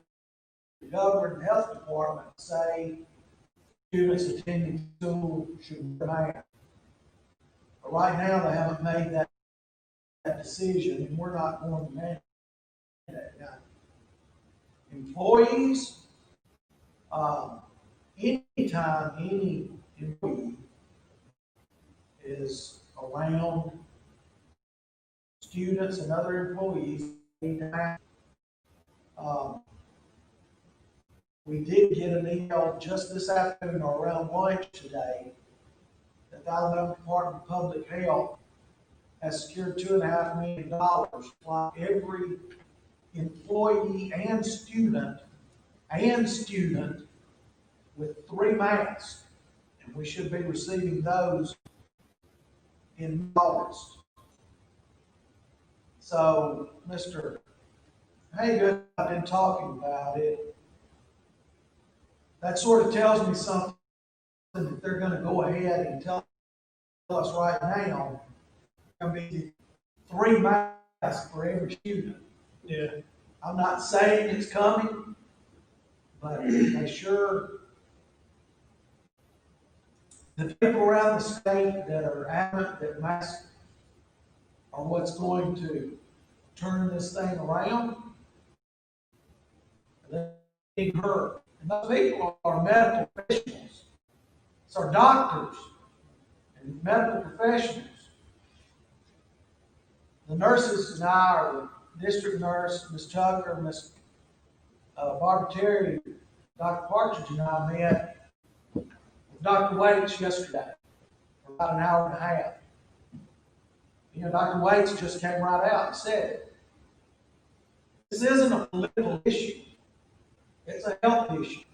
the government and health department say students attending school should wear masks. But right now, they haven't made that decision, and we're not going to mandate that. Now, employees, anytime any employee is around students and other employees, we did get an email just this afternoon or around lunch today that the Alabama Department of Public Health has secured $2.5 million to supply every employee and student with 3 masks. And we should be receiving those in August. So, Mr. Hagan, I've been talking about it. That sort of tells me something that they're going to go ahead and tell us right now. I mean, 3 masks for every student. Yeah. I'm not saying it's coming, but they sure, the people around the state that are adamant that masks are what's going to turn this thing around, they're being heard. And those people are medical professionals. It's our doctors and medical professionals. The nurses and I, or the district nurse, Ms. Tucker, Ms. Barbara Terry, Dr. Partridge and I met with Dr. Waits yesterday for about an hour and a half. You know, Dr. Waits just came right out and said, this isn't a political issue. It's a health issue.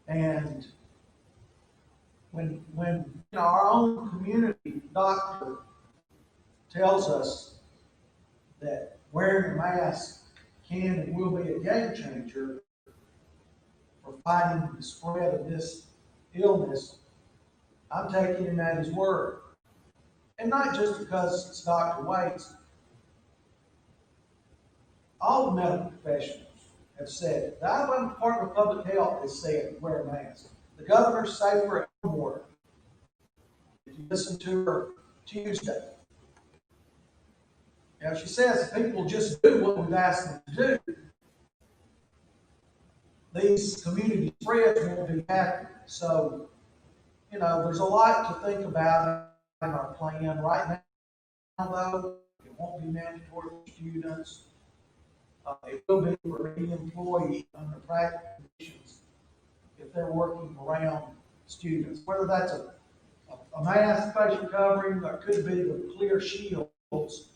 And when our own community doctor tells us that wearing a mask can and will be a game changer for fighting the spread of this illness, I'm taking him at his word. And not just because it's Dr. Waits. All the medical professionals have said it. The Alabama Department of Public Health has said wear a mask. The governor's safer at home order, if you listen to her Tuesday, Now, she says if people just do what we've asked them to do, these community spreads won't be happening. So, there's a lot to think about in our plan right now, though. It won't be mandatory for students. It will be for any employee under practical conditions if they're working around students, whether that's a mask, facial covering, or it could be the clear shields,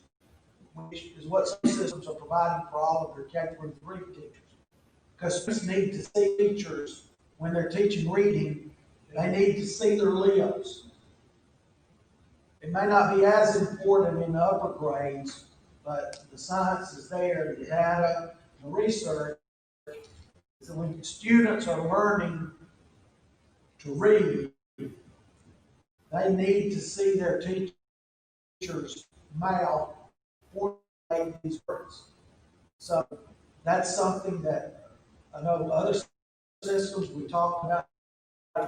which is what some systems are providing for all of their K-3 teachers. Because students need to see teachers when they're teaching reading, they need to see their lips. It may not be as important in the upper grades, but the science is there, the data, the research, is that when students are learning to read, they need to see their teacher's mouth formulate these words. So that's something that I know other systems we talked about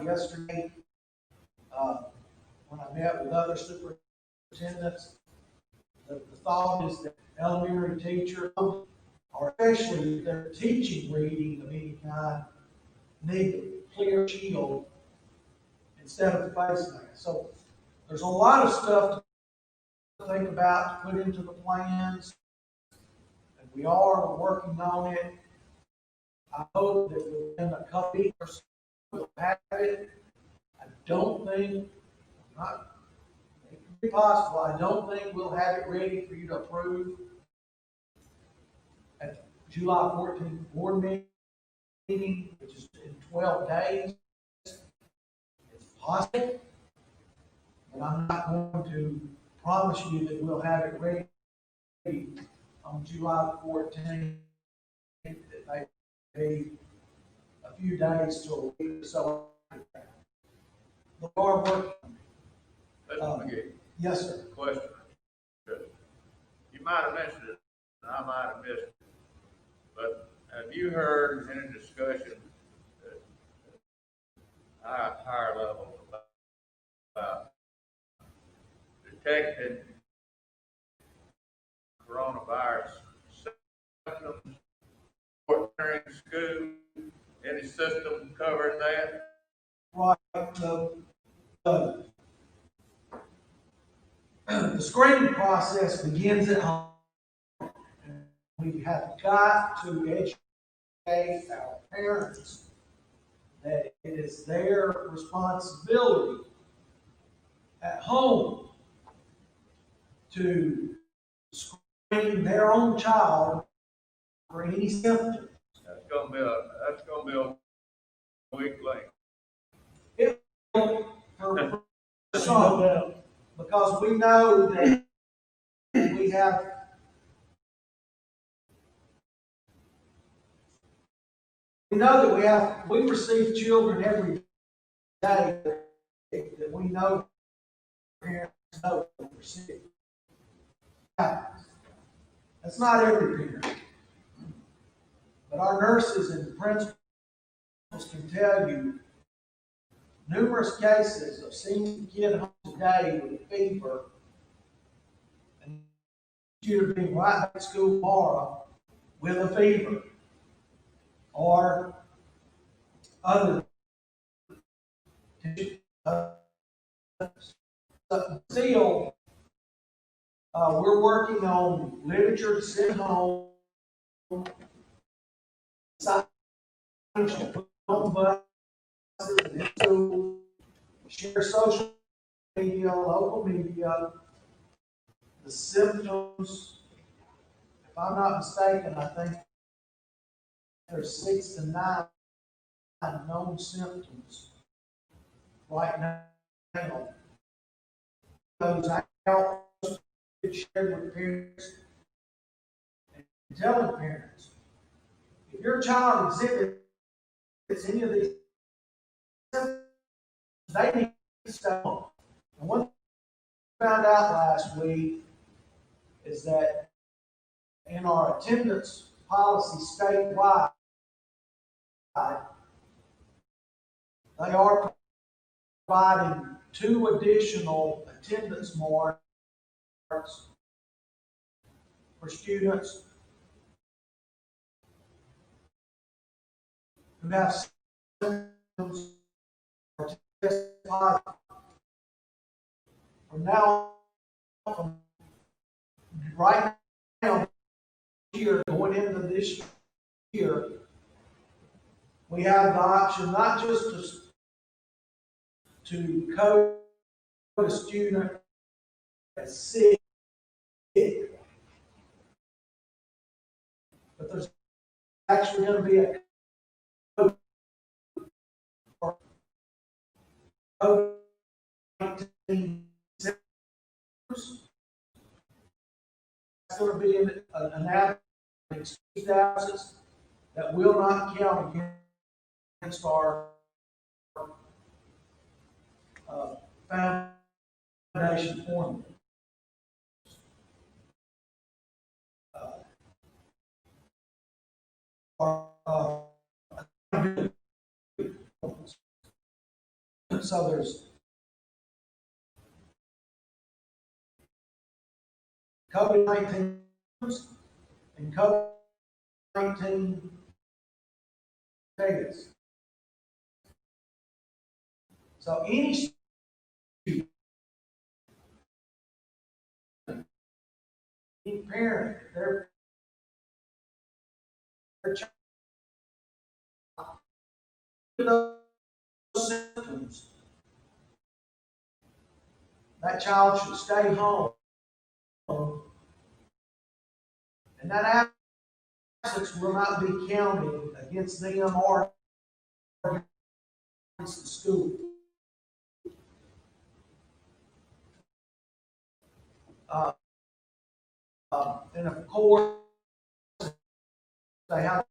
yesterday when I met with other superintendents. The thought is that elementary teachers, or especially if they're teaching reading of any kind, need a clear shield instead of the face mask. So there's a lot of stuff to think about, to put into the plans, and we are working on it. I hope that within a couple weeks we'll have it. I don't think, not, it could be possible, I don't think we'll have it ready for you to approve at the July 14th board meeting, which is in 12 days. It's possible, but I'm not going to promise you that we'll have it ready on July 14th. It may be a few days to a week or so. The board work. Mr. McGee, Yes, sir. question. You might have mentioned it, and I might have missed it, but have you heard any discussion at higher levels about detecting coronavirus symptoms during school? Any system covering that? Right, the screening process begins at home. We have got to educate our parents that it is their responsibility at home to screen their own child for any symptoms. That's gonna be a weak link. For No some, doubt. because we know that we have we receive children every day that we know parents know that they're sick. That's not every parent. But our nurses and principals can tell you numerous cases of seeing a kid home today with a fever and you to be right back to school tomorrow with a fever or other still we're working on literature to send home, science to put on buses and in school, share social media, local media, the symptoms. If I'm not mistaken, I think there's 6 to 9 known symptoms right now. Those out, shared with parents, and telling parents, if your child exhibits any of these symptoms, they need to stay home. And one thing we found out last week is that in our attendance policy statewide, they are providing 2 additional attendance marks for students who have symptoms or test positive. From now on, right now, year, going into this year, we have the option not just to code a student as sick, but there's actually going to be a code for COVID-19 symptoms. It's going to be an average excused absence that will not count against our foundation formula. So there's COVID-19 and COVID-19 status. So any student, any parent, their child, those symptoms, that child should stay home. And that absence will not be counted against them or against the school. And of course, they have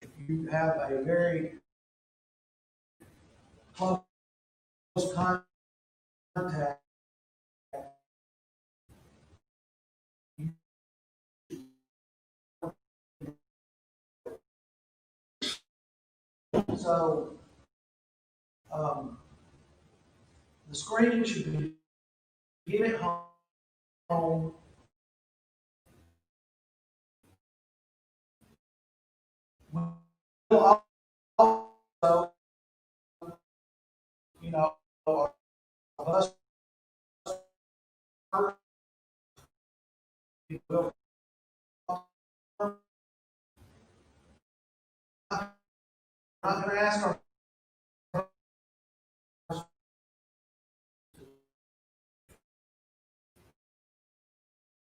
if you have a very close contact, so the screening should be get it home. We'll also, you know, of us will not going to ask our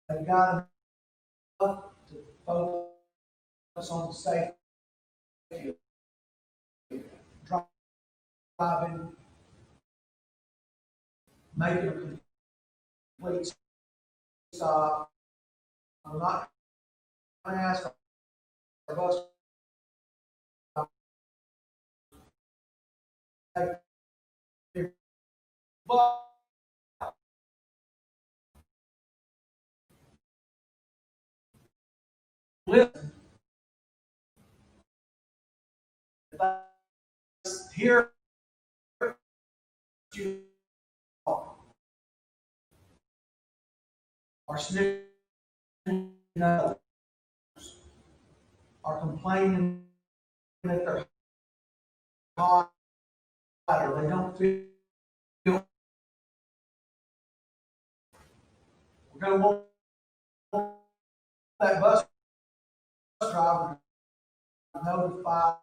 they've got to focus on safety, driving, making a complete stop. I'm not going to ask our bus but listen, here you are sniffing others, are complaining that they're hot or they don't feel. We're going to want that bus driver to notify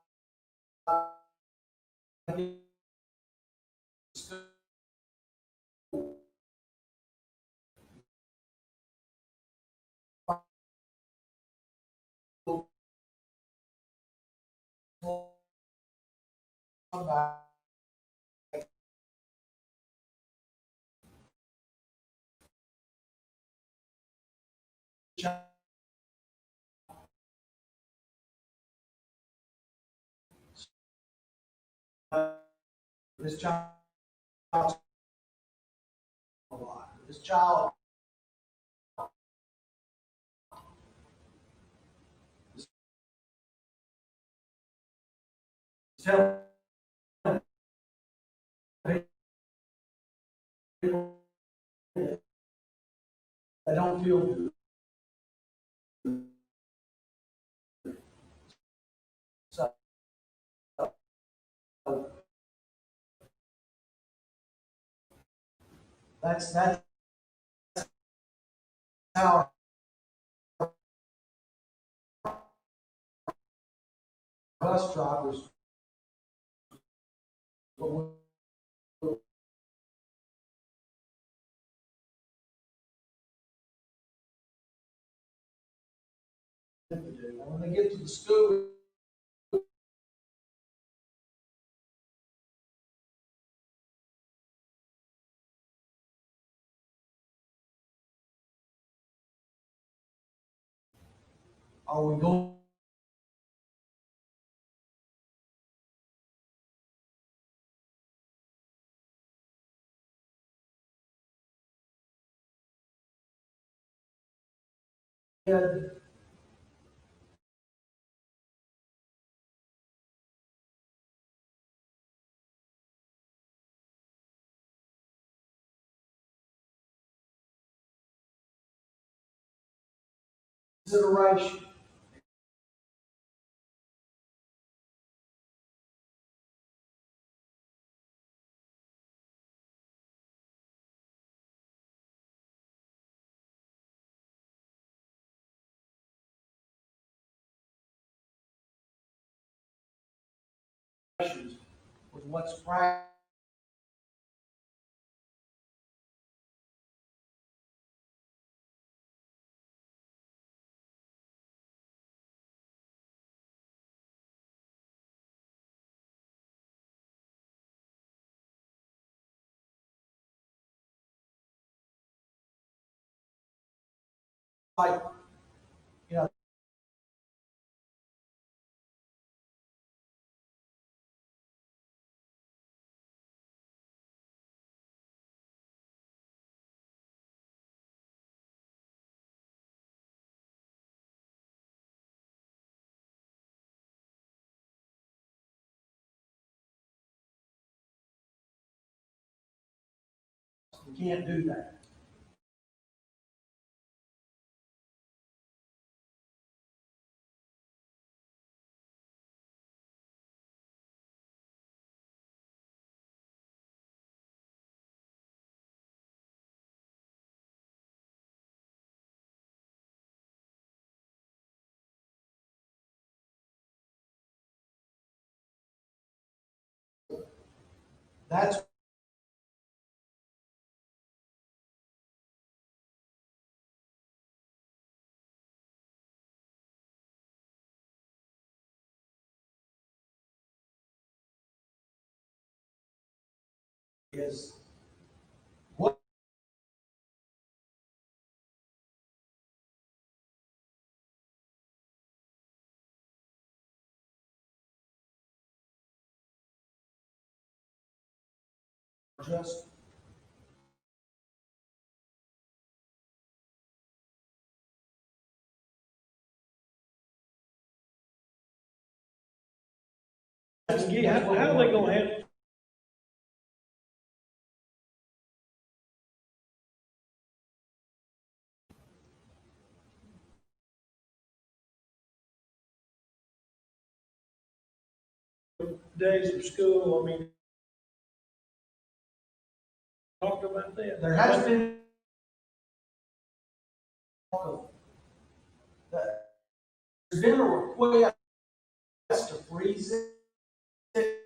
this child. This child telling people that they don't feel good. So, that's how bus drivers, what we have to do. When they get to the school, are we going ahead? Consideration. Was what's practiced. Like, you know, we can't do that. That's is what just How are they gonna handle? Days of school, I mean, talked about that. there has been there's been a request to freeze it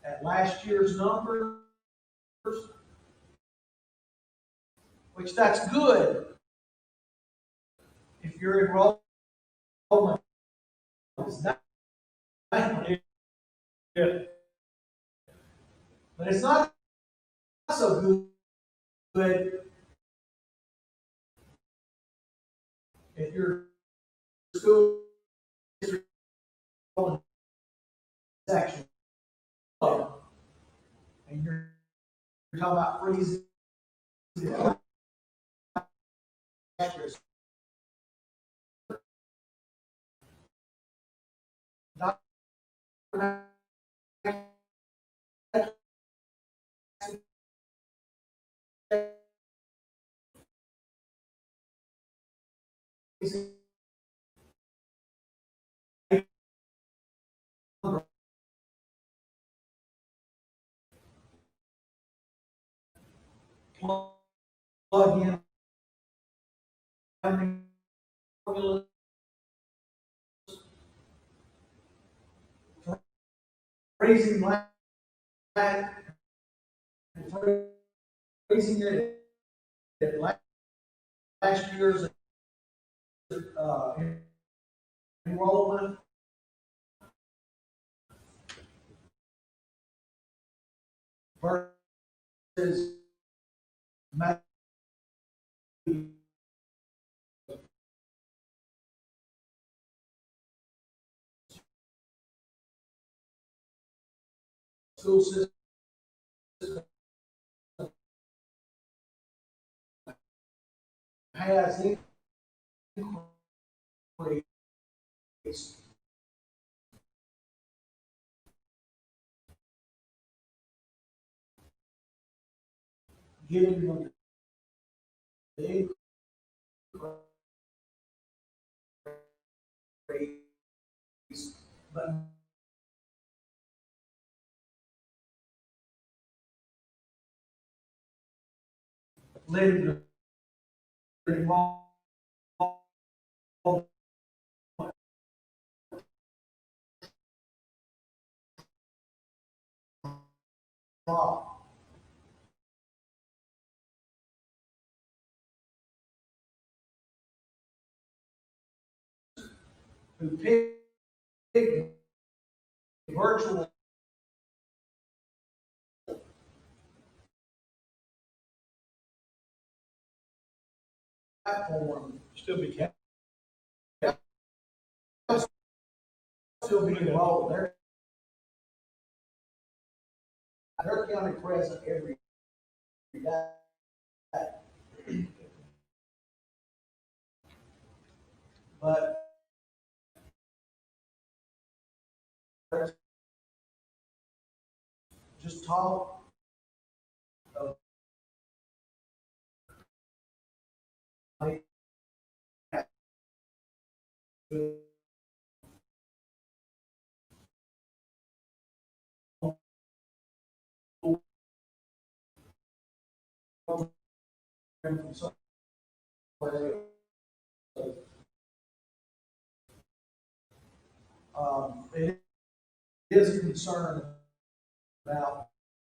at last year's numbers, which that's good if your enrollment is not, Yeah, but it's not so good if your school district section and you're talking about freezing it Plug in formulas for raising land, raising it at last year's uh, enrollment. Versus school system has increased giving them the increase, but letting the enrollment drop. Who pick virtual platform Still be counted. still be involved. They're county present every day. But just talk of it is a concern about